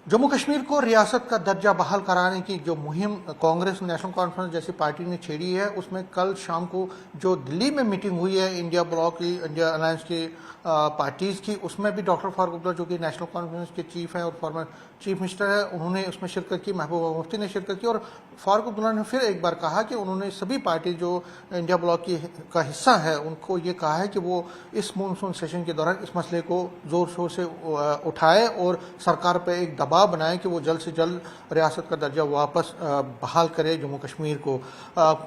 जम्मू कश्मीर को रियासत का दर्जा बहाल कराने की जो मुहिम कांग्रेस नेशनल कॉन्फ्रेंस जैसी पार्टी ने छेड़ी है, उसमें कल शाम को जो दिल्ली में मीटिंग हुई है इंडिया ब्लॉक की, इंडिया अलायंस की पार्टीज की, उसमें भी डॉक्टर फारूक अब्दुल्ला जो कि नेशनल कॉन्फ्रेंस के चीफ हैं और फॉर्मर चीफ मिनिस्टर है, उन्होंने उसमें शिरकत की, महबूबा मुफ्ती ने शिरकत की। और फारूक अब्दुल्ला ने फिर एक बार कहा कि उन्होंने सभी पार्टी जो इंडिया ब्लॉक की का हिस्सा है उनको ये कहा है कि वो इस मानसून सेशन के दौरान इस मसले को जोर शोर से उठाए और सरकार पर एक दबाव बनाए कि वो जल्द से जल्द रियासत का दर्जा वापस बहाल करे जम्मू कश्मीर को।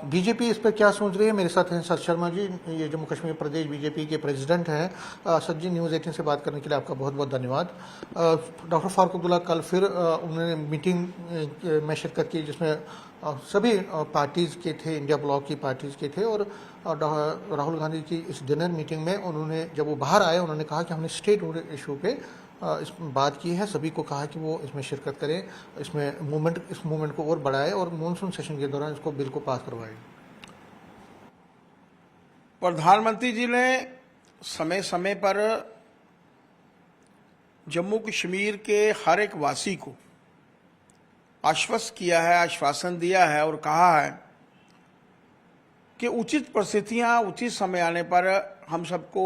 बीजेपी इस पर क्या सोच रही है? मेरे साथ हैं सत शर्मा जी, ये जम्मू कश्मीर प्रदेश बीजेपी के प्रेसिडेंट हैं। सत जी, न्यूज़ 18 से बात करने के लिए आपका बहुत बहुत धन्यवाद। डॉक्टर फारूक अब्दुल्ला कल फिर उन्होंने मीटिंग में शिरकत की जिसमें सभी पार्टीज़ के थे, इंडिया ब्लॉक की पार्टीज़ के थे, और राहुल गांधी की इस डिनर मीटिंग में उन्होंने जब वो बाहर आए उन्होंने कहा कि हमने स्टेट इशू पे इस बात की है, सभी को कहा कि वो इसमें शिरकत करें, इस मूवमेंट को और बढ़ाए और मानसून सेशन के दौरान इसको बिल को पास करवाए। प्रधानमंत्री जी ने समय समय पर जम्मू कश्मीर के हर एक वासी को आश्वस्त किया है, आश्वासन दिया है और कहा है कि उचित परिस्थितियां उचित समय आने पर हम सबको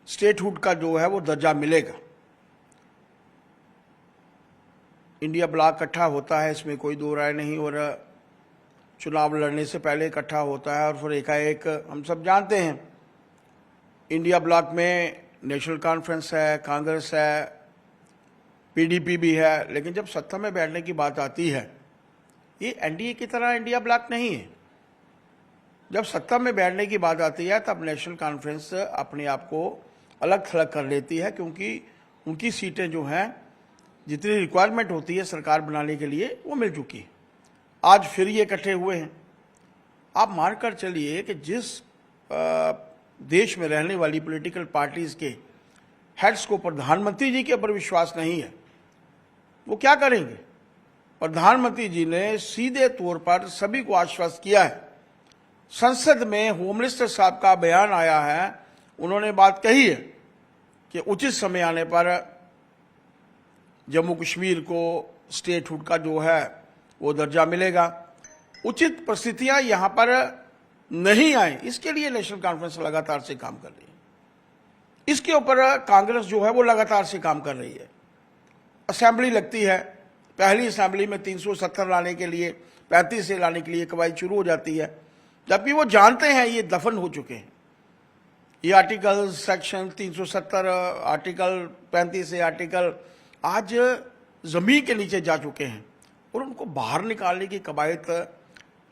स्टेटहुड का जो है वो दर्जा मिलेगा। इंडिया ब्लॉक इकट्ठा होता है, इसमें कोई दो राय नहीं, और चुनाव लड़ने से पहले इकट्ठा होता है और फिर एकाएक हम सब जानते हैं इंडिया ब्लॉक में नेशनल कॉन्फ्रेंस है, कांग्रेस है, पीडीपी भी है, लेकिन जब सत्ता में बैठने की बात आती है ये एनडीए की तरह इंडिया ब्लॉक नहीं है। जब सत्ता में बैठने की बात आती है तब नेशनल कॉन्फ्रेंस अपने आप को अलग थलग कर लेती है, क्योंकि उनकी सीटें जो हैं जितनी रिक्वायरमेंट होती है सरकार बनाने के लिए वो मिल चुकी है। आज फिर ये इकट्ठे हुए हैं। आप मानकर चलिए कि जिस देश में रहने वाली पॉलिटिकल पार्टीज के हेड्स को प्रधानमंत्री जी के ऊपर विश्वास नहीं है, वो क्या करेंगे? प्रधानमंत्री जी ने सीधे तौर पर सभी को आश्वस्त किया है। संसद में होम मिनिस्टर साहब का बयान आया है, उन्होंने बात कही है कि उचित समय आने पर जम्मू कश्मीर को स्टेटहुड का जो है वो दर्जा मिलेगा। उचित परिस्थितियां यहां पर नहीं आए, इसके लिए नेशनल कॉन्फ्रेंस लगातार से काम कर रही है। इसके ऊपर कांग्रेस जो है वो लगातार से काम कर रही है। असेंबली लगती है, पहली असेंबली में 370 लाने के लिए 35 से लाने के लिए कवायद शुरू हो जाती है, जबकि वो जानते हैं ये दफन हो चुके हैं। ये आर्टिकल सेक्शन 370 आर्टिकल 35 से आर्टिकल आज जमीन के नीचे जा चुके हैं और उनको बाहर निकालने की कवायद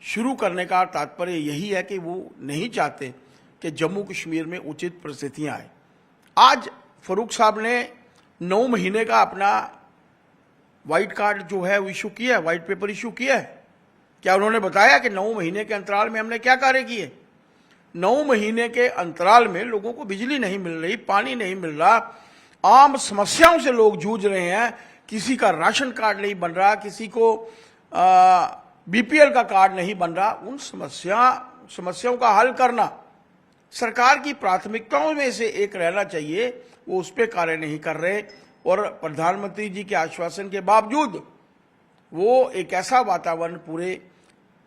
शुरू करने का तात्पर्य यही है कि वो नहीं चाहते कि जम्मू कश्मीर में उचित परिस्थितियां आए। आज फारूक साहब ने 9 महीने का अपना व्हाइट कार्ड जो है वो इशू किया है, व्हाइट पेपर इशू किया है। क्या उन्होंने बताया कि 9 महीने के अंतराल में हमने क्या कार्य किए? 9 महीने के अंतराल में लोगों को बिजली नहीं मिल रही, पानी नहीं मिल रहा, आम समस्याओं से लोग जूझ रहे हैं। किसी का राशन कार्ड नहीं बन रहा, किसी को बीपीएल का कार्ड नहीं बन रहा। उन समस्याओं का हल करना सरकार की प्राथमिकताओं में से एक रहना चाहिए, वो उस पर कार्य नहीं कर रहे। और प्रधानमंत्री जी के आश्वासन के बावजूद वो एक ऐसा वातावरण पूरे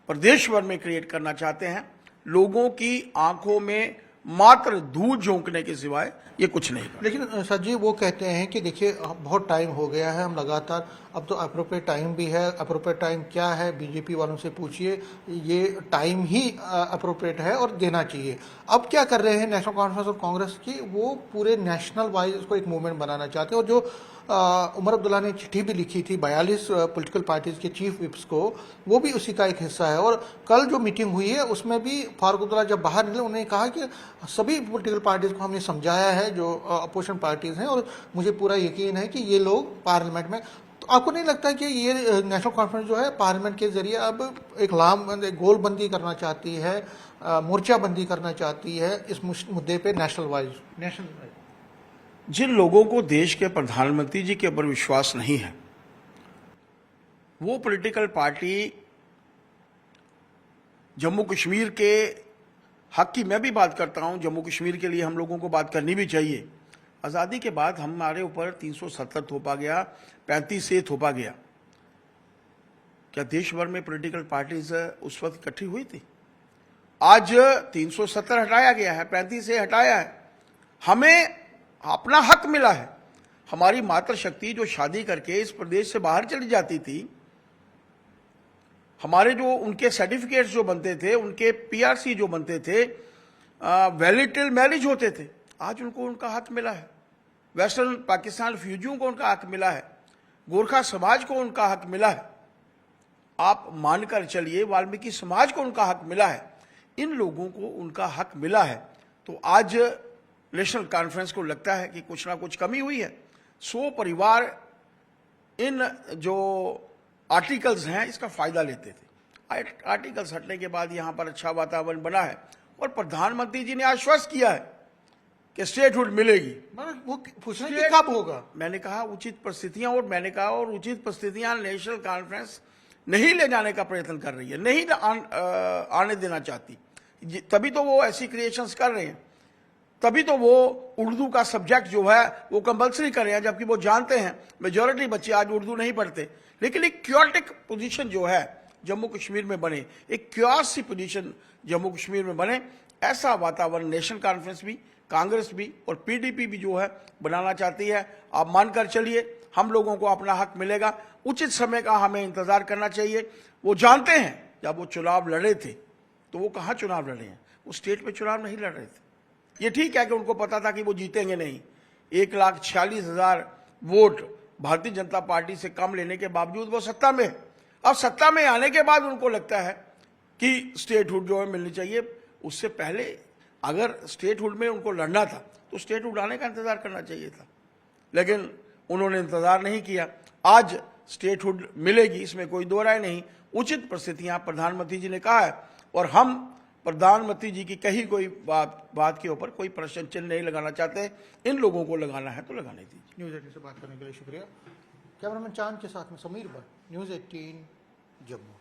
प्रदेश भर में क्रिएट करना चाहते हैं, लोगों की आंखों में मात्र धूल झोंकने के सिवाय ये कुछ नहीं कर। लेकिन सर जी, वो कहते हैं कि देखिए बहुत टाइम हो गया है, हम लगातार, अब तो अप्रोप्रिएट टाइम भी है। अप्रोप्रिएट टाइम क्या है? बीजेपी वालों से पूछिए, ये टाइम ही अप्रोप्रिएट है और देना चाहिए। अब क्या कर रहे हैं नेशनल कॉन्फ्रेंस और कांग्रेस की, वो पूरे नेशनल वाइज उसको एक मूवमेंट बनाना चाहते हैं। और जो उमर अब्दुल्ला ने चिट्ठी भी लिखी थी 42 पॉलिटिकल पार्टीज के चीफ विप्स को, वो भी उसी का एक हिस्सा है। और कल जो मीटिंग हुई है उसमें भी फारूक अब्दुल्ला जब बाहर निकले उन्होंने कहा कि सभी पॉलिटिकल पार्टीज को हमने समझाया है जो अपोजिशन पार्टीज हैं, और मुझे पूरा यकीन है कि ये लोग पार्लियामेंट में। तो आपको नहीं लगता कि ये नेशनल कॉन्फ्रेंस जो है पार्लियामेंट के जरिए अब एक गोलबंदी करना चाहती है, मोर्चाबंदी करना चाहती है इस मुद्दे पे नेशनल वाइज? जिन लोगों को देश के प्रधानमंत्री जी के ऊपर विश्वास नहीं है, वो पॉलिटिकल पार्टी जम्मू कश्मीर के हक की मैं भी बात करता हूं, जम्मू कश्मीर के लिए हम लोगों को बात करनी भी चाहिए। आज़ादी के बाद हमारे ऊपर 370 थोपा गया, 35 से थोपा गया। क्या देश भर में पॉलिटिकल पार्टीज उस वक्त इकट्ठी हुई थी? आज 370 हटाया गया है, 35 से हटाया है। हमें अपना हक मिला है। हमारी मातृशक्ति जो शादी करके इस प्रदेश से बाहर चली जाती थी, हमारे जो उनके सर्टिफिकेट्स जो बनते थे, उनके पीआरसी जो बनते थे, वैलिड टिल मैरिज होते थे, आज उनको उनका हक मिला है। वेस्टर्न पाकिस्तान फ्यूजियों को उनका हक मिला है, गोरखा समाज को उनका हक मिला है। आप मानकर चलिए, वाल्मीकि समाज को उनका हक मिला है, इन लोगों को उनका हक मिला है। तो आज नेशनल कॉन्फ्रेंस को लगता है कि कुछ ना कुछ कमी हुई है। 100 परिवार इन जो आर्टिकल्स हैं इसका फायदा लेते थे। आर्टिकल्स हटने के बाद यहां पर अच्छा वातावरण बना है और प्रधानमंत्री जी ने आश्वस्त किया है कि स्टेटहुड मिलेगी। वो पूछना कि कब होगा? मैंने कहा उचित परिस्थितियां, और मैंने कहा और उचित परिस्थितियां नेशनल कॉन्फ्रेंस नहीं ले जाने का प्रयत्न कर रही है, नहीं आने देना चाहती। तभी तो वो ऐसी क्रिएशंस कर रहे हैं, तभी तो वो उर्दू का सब्जेक्ट जो है वो कंपल्सरी कर रहे हैं, जबकि वो जानते हैं मेजॉरिटी बच्चे आज उर्दू नहीं पढ़ते। लेकिन एक क्योटिक पोजीशन जो है जम्मू कश्मीर में बने, एक क्योस सी पोजीशन जम्मू कश्मीर में बने, ऐसा वातावरण नेशनल कॉन्फ्रेंस भी, कांग्रेस भी और पीडीपी भी जो है बनाना चाहती है। आप मानकर चलिए, हम लोगों को अपना हक मिलेगा। उचित समय का हमें इंतजार करना चाहिए। वो जानते हैं जब वो चुनाव लड़े थे तो वो कहाँ चुनाव लड़े हैं, वो स्टेट में चुनाव नहीं लड़ रहे थे। ये ठीक है कि उनको पता था कि वो जीतेंगे नहीं। 1,46,000 वोट भारतीय जनता पार्टी से कम लेने के बावजूद वो सत्ता में है। अब सत्ता में आने के बाद उनको लगता है कि स्टेटहुड जो है मिलनी चाहिए। उससे पहले अगर स्टेटहुड में उनको लड़ना था तो स्टेटहुड आने का इंतजार करना चाहिए था, लेकिन उन्होंने इंतजार नहीं किया। आज स्टेटहुड मिलेगी, इसमें कोई दो राय नहीं। उचित परिस्थितियां प्रधानमंत्री जी ने कहा है और हम प्रधानमंत्री जी की कही कोई बात के ऊपर कोई प्रश्न चिन्ह नहीं लगाना चाहते। इन लोगों को लगाना है तो लगाने दीजिए। न्यूज़ 18 से बात करने के लिए शुक्रिया। कैमरामैन चांद के साथ में समीर भट्ट, न्यूज़ 18 जम्मू।